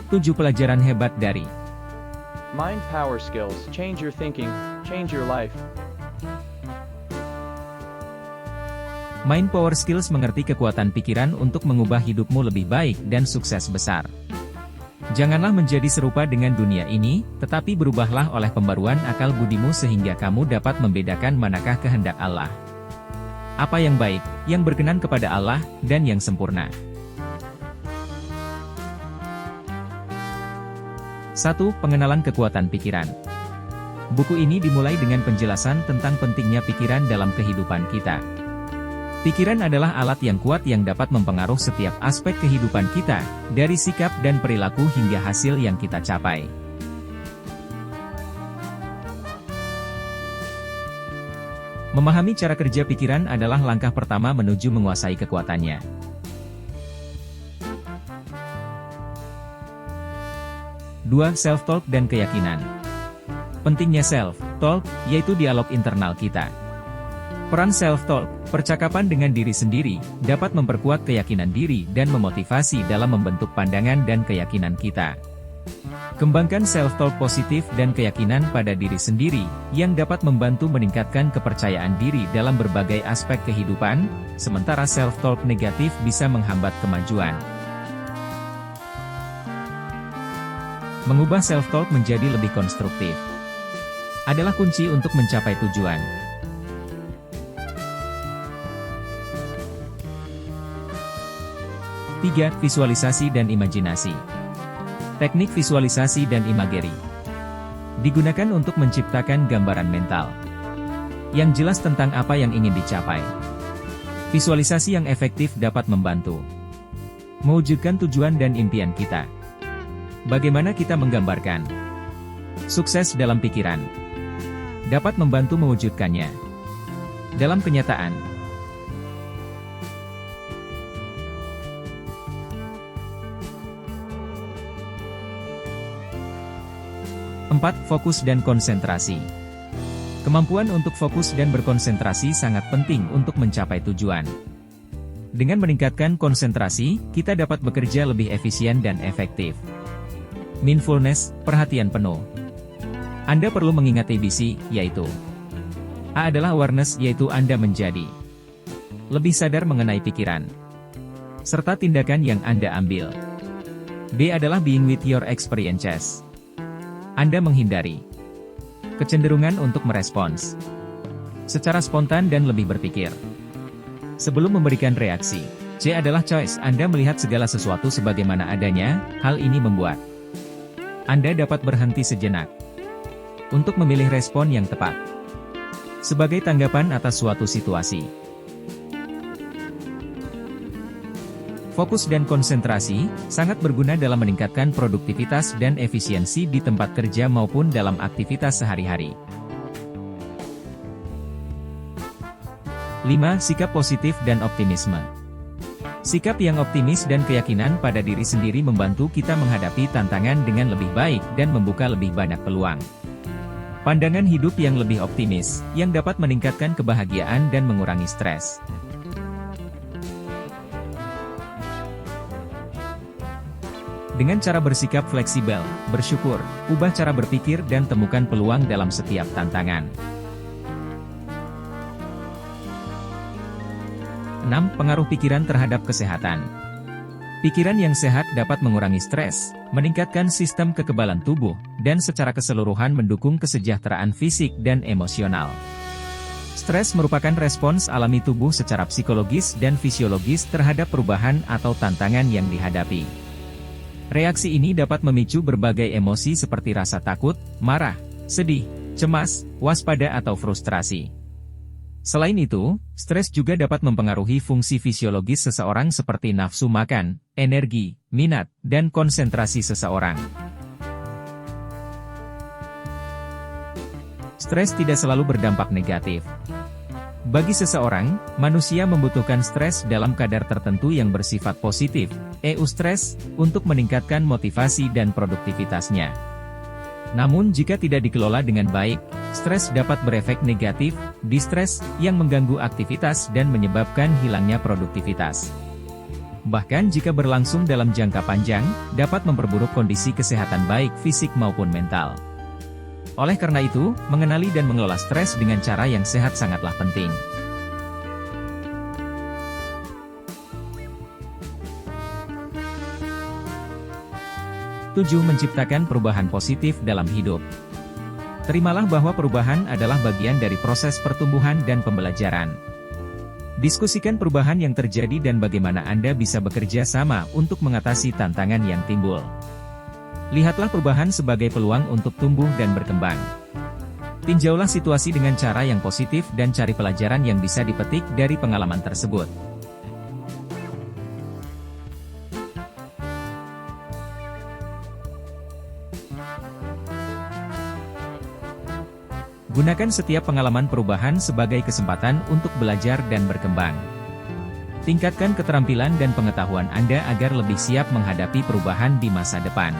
7 pelajaran hebat dari Mind Power Skills. Change your thinking, change your life. Mind Power Skills mengerti kekuatan pikiran untuk mengubah hidupmu lebih baik dan sukses besar. Janganlah menjadi serupa dengan dunia ini, tetapi berubahlah oleh pembaruan akal budimu sehingga kamu dapat membedakan manakah kehendak Allah. Apa yang baik, yang berkenan kepada Allah, dan yang sempurna. 1. Pengenalan kekuatan pikiran. Buku ini dimulai dengan penjelasan tentang pentingnya pikiran dalam kehidupan kita. Pikiran adalah alat yang kuat yang dapat mempengaruhi setiap aspek kehidupan kita, dari sikap dan perilaku hingga hasil yang kita capai. Memahami cara kerja pikiran adalah langkah pertama menuju menguasai kekuatannya. 2. Self-talk dan keyakinan. Pentingnya self-talk, yaitu dialog internal kita. Peran self-talk, percakapan dengan diri sendiri, dapat memperkuat keyakinan diri dan memotivasi dalam membentuk pandangan dan keyakinan kita. Kembangkan self-talk positif dan keyakinan pada diri sendiri, yang dapat membantu meningkatkan kepercayaan diri dalam berbagai aspek kehidupan, sementara self-talk negatif bisa menghambat kemajuan. Mengubah self-talk menjadi lebih konstruktif adalah kunci untuk mencapai tujuan. 3. Visualisasi dan imajinasi. Teknik visualisasi dan imageri digunakan untuk menciptakan gambaran mental yang jelas tentang apa yang ingin dicapai. Visualisasi yang efektif dapat membantu mewujudkan tujuan dan impian kita. Bagaimana kita menggambarkan sukses dalam pikiran dapat membantu mewujudkannya dalam kenyataan. 4. Fokus dan konsentrasi. Kemampuan untuk fokus dan berkonsentrasi sangat penting untuk mencapai tujuan. Dengan meningkatkan konsentrasi, kita dapat bekerja lebih efisien dan efektif. Mindfulness, perhatian penuh. Anda perlu mengingat ABC, yaitu A adalah awareness, yaitu Anda menjadi lebih sadar mengenai pikiran serta tindakan yang Anda ambil. B adalah being with your experiences. Anda menghindari kecenderungan untuk merespons secara spontan dan lebih berpikir sebelum memberikan reaksi. C adalah choice. Anda melihat segala sesuatu sebagaimana adanya. Hal ini membuat Anda dapat berhenti sejenak untuk memilih respon yang tepat sebagai tanggapan atas suatu situasi. Fokus dan konsentrasi sangat berguna dalam meningkatkan produktivitas dan efisiensi di tempat kerja maupun dalam aktivitas sehari-hari. 5. Sikap positif dan optimisme. Sikap yang optimis dan keyakinan pada diri sendiri membantu kita menghadapi tantangan dengan lebih baik dan membuka lebih banyak peluang. Pandangan hidup yang lebih optimis, yang dapat meningkatkan kebahagiaan dan mengurangi stres. Dengan cara bersikap fleksibel, bersyukur, ubah cara berpikir dan temukan peluang dalam setiap tantangan. 6. Pengaruh pikiran terhadap kesehatan. Pikiran yang sehat dapat mengurangi stres, meningkatkan sistem kekebalan tubuh, dan secara keseluruhan mendukung kesejahteraan fisik dan emosional. Stres merupakan respons alami tubuh secara psikologis dan fisiologis terhadap perubahan atau tantangan yang dihadapi. Reaksi ini dapat memicu berbagai emosi seperti rasa takut, marah, sedih, cemas, waspada atau frustrasi. Selain itu, stres juga dapat mempengaruhi fungsi fisiologis seseorang seperti nafsu makan, energi, minat, dan konsentrasi seseorang. Stres tidak selalu berdampak negatif. Bagi seseorang, manusia membutuhkan stres dalam kadar tertentu yang bersifat positif, eustress, untuk meningkatkan motivasi dan produktivitasnya. Namun jika tidak dikelola dengan baik, stres dapat berefek negatif, distres, yang mengganggu aktivitas dan menyebabkan hilangnya produktivitas. Bahkan jika berlangsung dalam jangka panjang, dapat memperburuk kondisi kesehatan baik fisik maupun mental. Oleh karena itu, mengenali dan mengelola stres dengan cara yang sehat sangatlah penting. 7. Menciptakan perubahan positif dalam hidup. Terimalah bahwa perubahan adalah bagian dari proses pertumbuhan dan pembelajaran. Diskusikan perubahan yang terjadi dan bagaimana Anda bisa bekerja sama untuk mengatasi tantangan yang timbul. Lihatlah perubahan sebagai peluang untuk tumbuh dan berkembang. Tinjaulah situasi dengan cara yang positif dan cari pelajaran yang bisa dipetik dari pengalaman tersebut. Gunakan setiap pengalaman perubahan sebagai kesempatan untuk belajar dan berkembang. Tingkatkan keterampilan dan pengetahuan Anda agar lebih siap menghadapi perubahan di masa depan.